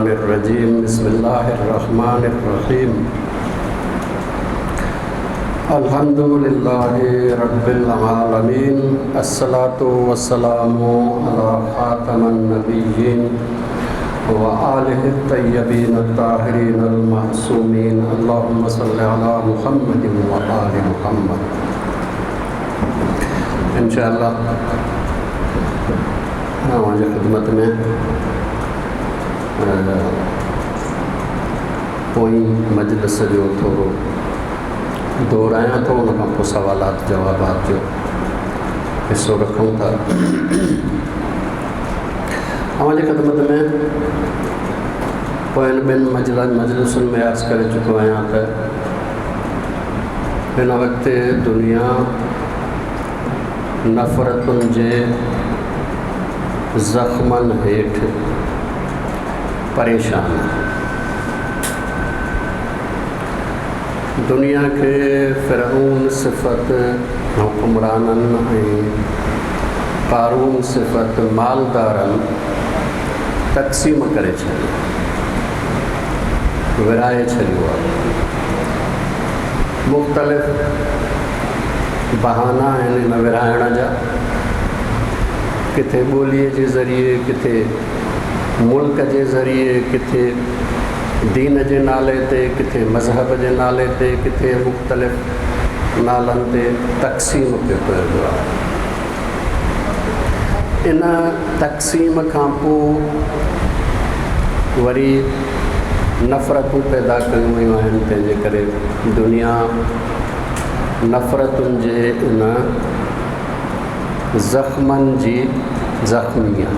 रजीम बिस्मिल्लाहिर्रहमानिर्रहीम अल्हम्दुलिल्लाहि रब्बिल आलमीन अस्सलातु वस्सलामु अला खातमन नबिय्यीन व आलिहि तय्यबीन ताहिरीन अल मासूमीन अल्लाहुम्मा सल्लि अला मुहम्मदिन व आलि मुहम्मद। इंशाअल्लाह हमारी खिदमत में कोई मजलिस जो थोड़ो दोहराया तो उन सवालात जवाबात जो हिस्सों रखूँ था। हमारी खिदमत में कोई बिन मजलिसुन में अर्ज़ कर चुको आहियां त हिन वक्त दुनिया नफ़रतुन जे ज़ख्मन हेठ परेशान। दुनिया के फ़िरौन सिफ़त हुक्मरानन क़ारून सिफ़त मालदारन तक़सीम करे छॾियो, विराए छॾियो आहे। मुख़्तलिफ़ बहाना आहिनि इन विराइण जा, किथे ॿोलीअ जे ज़रिए, किथे मुल्क के ज़रिए, किथे दीन के नाले ते, किथे मज़हब के नाले ते, किथे मुख़्तलिफ़ नालन ते तक़सीम पियो कयो आहे। इन तक़सीम खां पोइ वरी नफ़रतूं पैदा कयूं वयूं आहिनि। तंहिंजे करे दुनिया नफ़रतुनि जे इन ज़ख्मन जी ज़ख्मी आहे।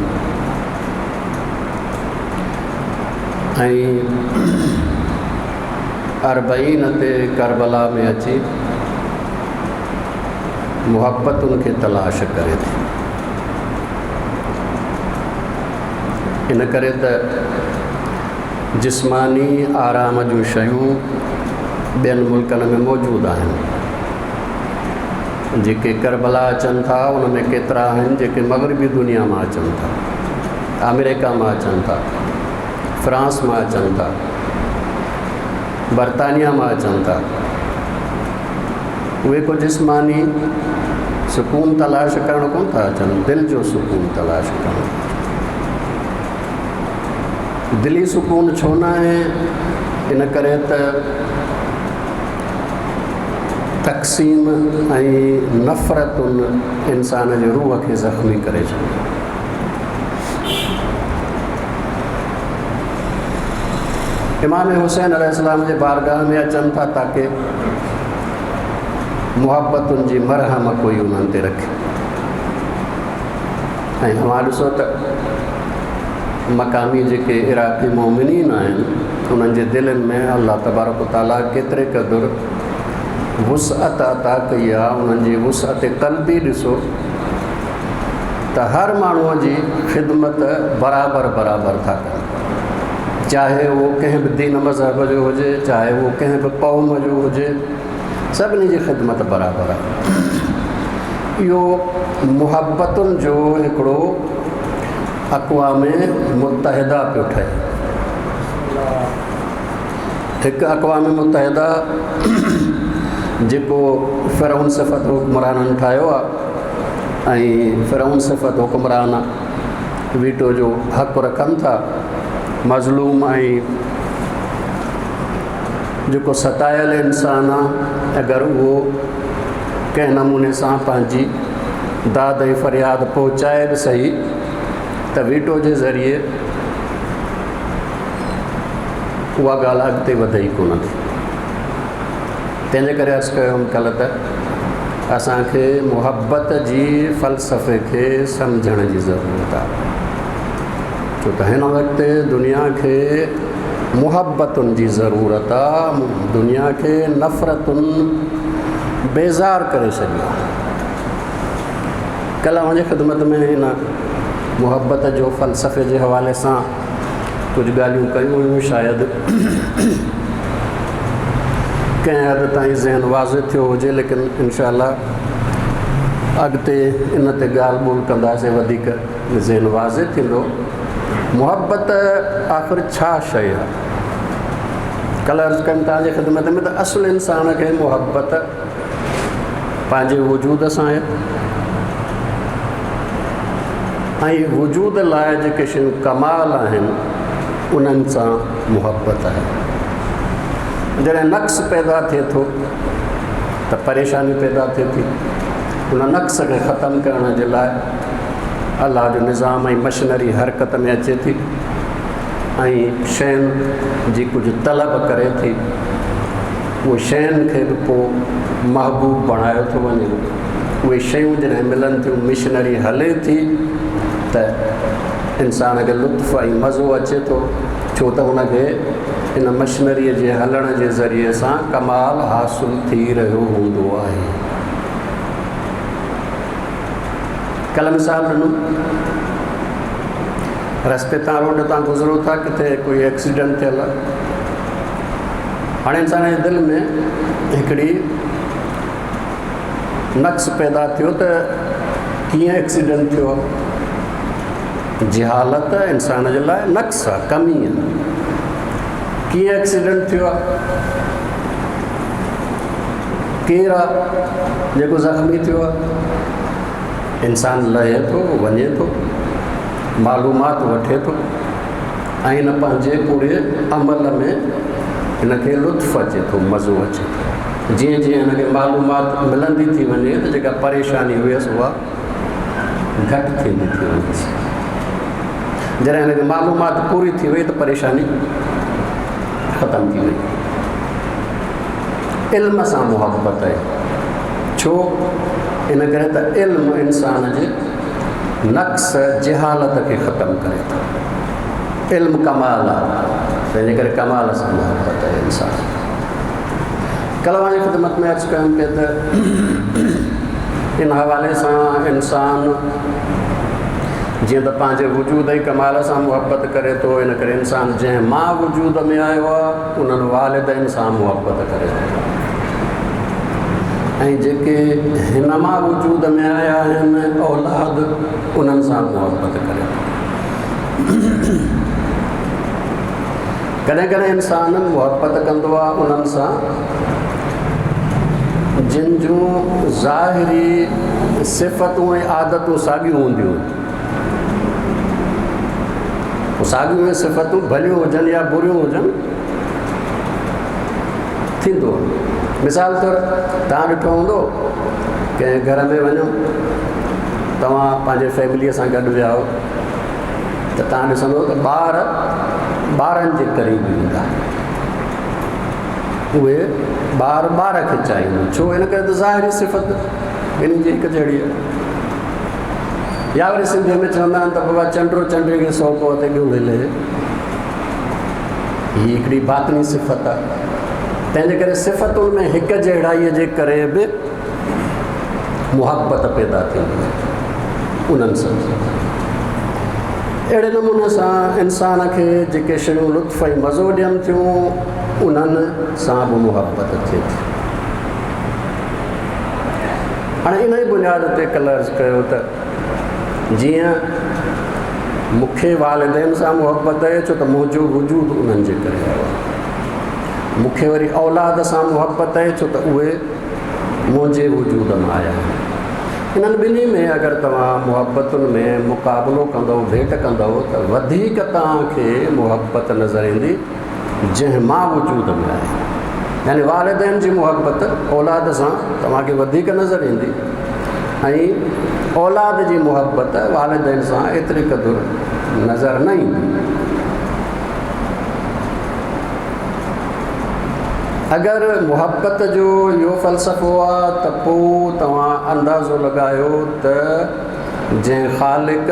अरबईन ते करबला में अची मुहब्बतुन के तलाश करे थी। इन करे त जिस्मानी आराम जो शयूं ॿियनि मुल्कनि में मौजूद आहिनि। जेके करबला अचनि था उनमें केतिरा आहिनि जेके मग़रिबी दुनिया में अचनि था, अमेरिका में अचनि था, फ्रांस में अचनि था, बरतानिया में अचनि था। उहे को जिस्मानी सुकून तलाश करण कोन था अचनि, दिलि जो सुकून तलाश करण। दिली सुकून छो न आहे? इन करे त तक़सीम ऐं नफ़रतुन इंसान जे रूह खे ज़ख़्मी करे छॾियो। इमाम हुसैन अलैहिस्सलाम जे बारगाह में अचनि था ताकि मुहब्बतुनि जी मरहम कोई उन्हनि ते रखे। ऐं हमारे ॾिसो त मक़ामी जेके इराक़ी मोमिनीन आहिनि उन्हनि जे दिलनि में अल्लाह तबारक व तआला केतिरे क़दुरु वुसअत अता कई आहे। उन्हनि जी वुसअत क़ल्बी ॾिसो त हर माण्हूअ जी ख़िदमत बराबरि था कनि, चाहे वो कंहिं भी दीन मज़हब जो हुजे, चाहे वो कंहिं भी क़ौम जो हुजे, सभिनी जी ख़िदमत बराबरि आहे। इहो मुहब्बतुनि जो हिकिड़ो अक़वाम मुत्तहिदा पियो ठहे। हिकु अक़वाम मुत्तहिदा जेको फ़िरौन सिफ़त हुक्मराननि ठाहियो आहे ऐं फ़िरौन सिफ़त हुक्मरान वीटो जो हक़ रखनि था। मज़लूम ऐं जेको सतायल इंसान आहे, अगरि उहो कंहिं नमूने सां पंहिंजी दाद ऐं फ़रियाद पहुचाए बि सही त वीटो जे ज़रिए उहा ॻाल्हि अॻिते वधे ई कोन थी। तंहिंजे करे अर्ज़ु कयो कल्ह त असांखे मुहबत जी फ़लसफ़े खे सम्झण जी ज़रूरत आहे। छो त हिन वक़्तु दुनिया के मुहब्बतुनि जी ज़रूरत आहे। दुनिया के नफ़रतुनि बेज़ार करे छॾियो। कल्ह मुंहिंजी ख़िदमत में हिन मुहब्बत जो फ़लसफ़े जे हवाले सां कुझु ॻाल्हियूं कयूं हुयूं। शायदि कंहिं हद ताईं ज़हन वाज़िह थियो हुजे, लेकिन इंशाअल्लाह अॻिते इन ते ॻाल्हि ॿोल कंदासीं, वधीक ज़हन वाज़िह थींदो। मुहब्बत आख़िर छा शइ आहे? कल्ह अर्ज़ु कयुमि तव्हांजे ख़िदमत में त असुल इंसान खे मुहब्बत पंहिंजे वजूद सां आहे ऐं वजूद लाइ जेके शयूं कमाल आहिनि उन्हनि सां मुहब्बत आहे। जॾहिं नक़्स पैदा थिए थो त परेशानी पैदा थिए थी। उन नक़्स खे ख़तमु करण जे लाइ अलाह जो निज़ाम ऐं मशीनरी हरकत में अचे थी ऐं शयुनि जी कुझु तलब करे थी। उहे शयुनि खे बि पोइ महबूब बणायो थो वञे। उहे शयूं जॾहिं मिलनि थियूं, मशीनरी हले थी त इंसान खे लुत्फ़ ऐं मज़ो अचे थो, छो त हुनखे इन मशीनरीअ जे हलण जे ज़रिए सां कमाल हासिलु थी रहियो हूंदो आहे। कल्ह मिसाल ॾिनो, रस्ते तां रोड तां गुज़रो था, किथे कोई एक्सीडेंट थियल आहे। हाणे इंसान जे दिलि में हिकिड़ी नक़्स पैदा थियो त कीअं एक्सीडेंट थियो। जहालत इंसान जे लाइ नक़्स आहे, कमी आहे। कीअं एक्सीडेंट थियो आहे, केरु आहे जेको ज़ख़्मी थियो आहे। इंसान लहे थो, वञे थो, मालूमात वठे थो ऐं इन पंहिंजे पूरे अमल में हिनखे लुत्फ़ अचे थो, मज़ो अचे थो। जीअं जीअं हिनखे मालूमात मिलंदी थी वञे त जेका परेशानी हुयसि उहा घटि थींदी थी वञेसि। जॾहिं हिनखे मालूमात पूरी थी वई त परेशानी ख़तमु थी वई। इल्म सां मुहब्बत आहे। छो? इन करे त इल्म इंसान जे नक़्स जहालत खे ख़तमु करे थो। इल्म कमाल आहे, तंहिंजे करे कमाल सां मुहब्बत आहे इंसान। कल्ह जी ख़िदमत में अर्ज़ु कयुमि पिए त इन हवाले सां इंसान जीअं त पंहिंजे वजूद ई कमाल सां मुहब्बत करे थो, इन करे इंसान जंहिं मां वजूद में आयो आहे उन्हनि वालिदैन सां मुहब्बत करे थो ऐं जेके हिन मां वजूद में आया आहिनि औलाद उन्हनि सां मुहब्बत करे थो। कॾहिं कॾहिं इंसान मुहब्बत कंदो आहे उन्हनि सां जिन जूं ज़ाहिरी सिफ़तूं ऐं आदतूं साॻियूं हूंदियूं आहिनि। साॻियूं ऐं सिफ़तूं भलियूं हुजनि या बुरियूं हुजनि, थींदो। मिसाल तौरु तव्हां ॾिठो हूंदो कंहिं घर में वञो, तव्हां पंहिंजे फैमिलीअ सां गॾु विया हो त तव्हां ॾिसंदो त ॿारनि जे क़रीब ईंदा। उहे ॿार खे चाहींदा। छो? इन करे त ज़ाहिरी सिफ़त इन जी हिकु जहिड़ी आहे। या वरी सिंधीअ में चवंदा आहिनि त बाबा चंडो चंडे खे सौ को ते ॻियो हिले। हीअ हिकिड़ी बातनी सिफ़त आहे। तंहिंजे करे सिफ़तुनि में हिकु जहिड़ाईअ जे करे बि मुहबत पैदा थींदी आहे उन्हनि सां। अहिड़े नमूने सां इंसान खे जेके शयूं लुत्फ़ ऐं मज़ो ॾियनि थियूं उन्हनि सां बि मुहबत थिए थी। हाणे इन ई बुनियाद ते कल्ह अर्ज़ु कयो त जीअं मूंखे वालिदैन सां मुहबत आहे, छो त मुंहिंजो वजूद उन्हनि जे करे आयो आहे। मूंखे वरी औलाद सां मुहबत आहे, छो त उहे मुंहिंजे वजूद मां आया आहिनि। इन्हनि ॿिन्ही में अगरि तव्हां मुहबतुनि में मुक़ाबिलो कंदव, भेट कंदव त वधीक तव्हांखे मुहबत नज़र ईंदी जंहिं मां वजूद में आहे। यानी वालिदैन जी मुहबत औलाद सां तव्हांखे वधीक नज़र ईंदी ऐं औलाद जी मुहबत वालिदैन सां एतिरे क़दुरु नज़र न ईंदी। अगरि मुहबत जो इहो फ़लसफ़ो आहे त पोइ तव्हां अंदाज़ो लॻायो त जंहिं ख़ालिक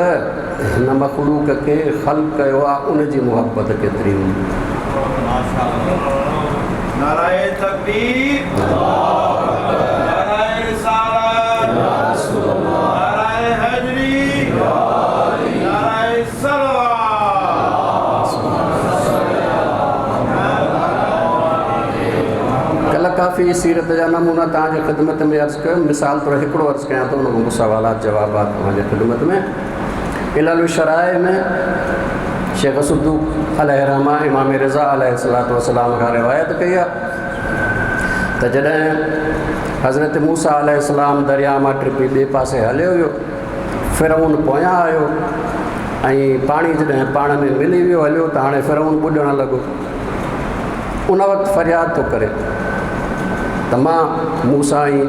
हिन मख़लूक़ खे ख़ल्क़ कयो आहे उन जी मुहबत केतिरी हूंदी। नाराए तकबीर, नाराए रिसालत, नाराए हैदरी, नाराए सलवात। कल्ह काफ़ी सीरत जा नमूना तव्हांजे ख़िदमत में अर्ज़ु कयो। मिसाल तौरु हिकिड़ो अर्ज़ु कयां थो, उन सवालात जवाबात तव्हांजे ख़िदमत में। इलालु शराए में शेख सुद्दूक अलैहिर्रहमा इमाम रिज़ा अलैहिस्सलातु वस्सलाम खां रिवायत कई आहे त जॾहिं हज़रत मूसा अलैहिस्सलाम दरिया मां टिपी ॿिए पासे हलियो हुयो, फ़िरौन पोयां आयो ऐं पाणी जॾहिं पाण में मिली वियो हलियो त हाणे फ़िरौन ॿुॾणु लॻो। उन वक़्तु फ़रियाद थो करे त मां मूसा ऐं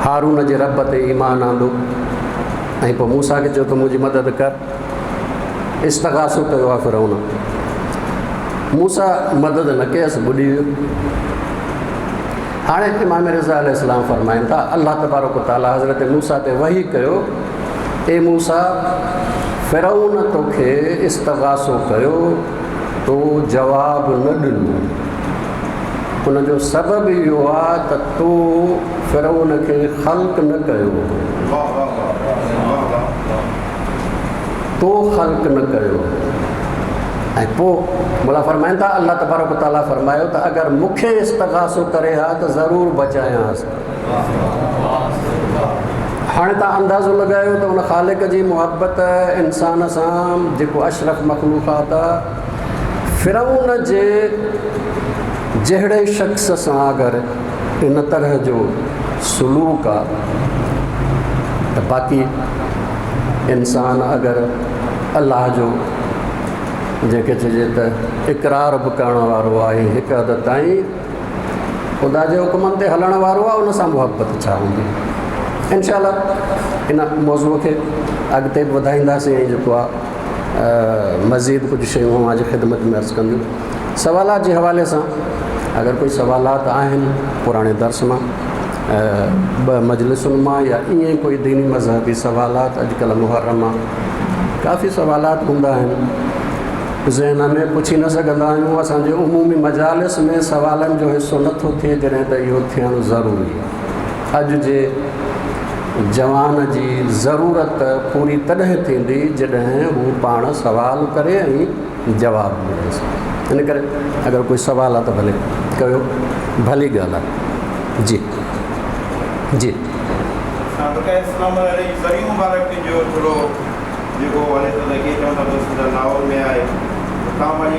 हारून जे रब ते ईमान आंदो, ऐं पोइ मूसा खे चयो त मुंहिंजी मदद कर। इस्तग़ासो कयो आहे फ़िरौन। मूसा मदद न कयसि, ॿुॾी वियो। हाणे इमाम रिज़ा अलैहिस्सलाम फ़रमाइनि था अल्लाह तबारक व तआला हज़रत मूसा ते वही कयो, ए मूसा फ़िरौन तोखे इस्तग़ासो कयो तो जवाब न ॾिनो, उनजो सबबु इहो आहे त तो फ़िरौन खे ख़ल्क़ न कयो, तो ख़ल्क़ न कयो। ऐं पोइ मोला फ़रमाइनि था अल्लाह तबारक व तआला फ़रमायो त अगरि मूंखे इस्तग़ासो करे हा त ज़रूरु बचायांसि। हाणे तव्हां अंदाज़ो लॻायो त उन ख़ालिक़ जी मुहबत इंसान सां, जेको अशरफ मख़लूक़ात आहे, फ़िरौन जे जहिड़े शख़्स सां अगरि इन तरह जो सलूक आहे त बाक़ी इंसान अगरि अल्लाह जो जंहिंखे चइजे त इक़रार बि करण वारो आहे, हिकु हद ताईं ख़ुदा जे हुकुमनि ते हलण वारो आहे, उन सां मुहबत छा हूंदी। इंशाअल्लाह इन मौज़ूअ खे अॻिते बि वधाईंदासीं ऐं जेको आहे मज़ीद कुझु शयूं अवां जी ख़िदमत में अर्ज़ु कंदियूं। सवालात जे हवाले सां अगरि कोई सवालात आहिनि पुराणे दर्स मां, ॿ मजलिसुनि मां, या ईअं कोई दीनी मज़हबी सवालात, अॼुकल्ह मुहर्रम मां काफ़ी सवालात हूंदा आहिनि, ज़हन में पुछी न सघंदा आहियूं। असांजे उमूमी मजालिस में सवालनि जो हिसो नथो थिए जॾहिं त इहो थियणु ज़रूरी आहे। अॼु जे जवान जी ज़रूरत पूरी तॾहिं थींदी जॾहिं हू पाण सवाल करे ऐं जवाबु मिलेसि। इन करे अगरि कोई सवाल आहे त भले कयो, भली ॻाल्हि आहे। जी जी जेको हाणे त लॻे चवंदा लाहौर में आहे, तव्हां वञी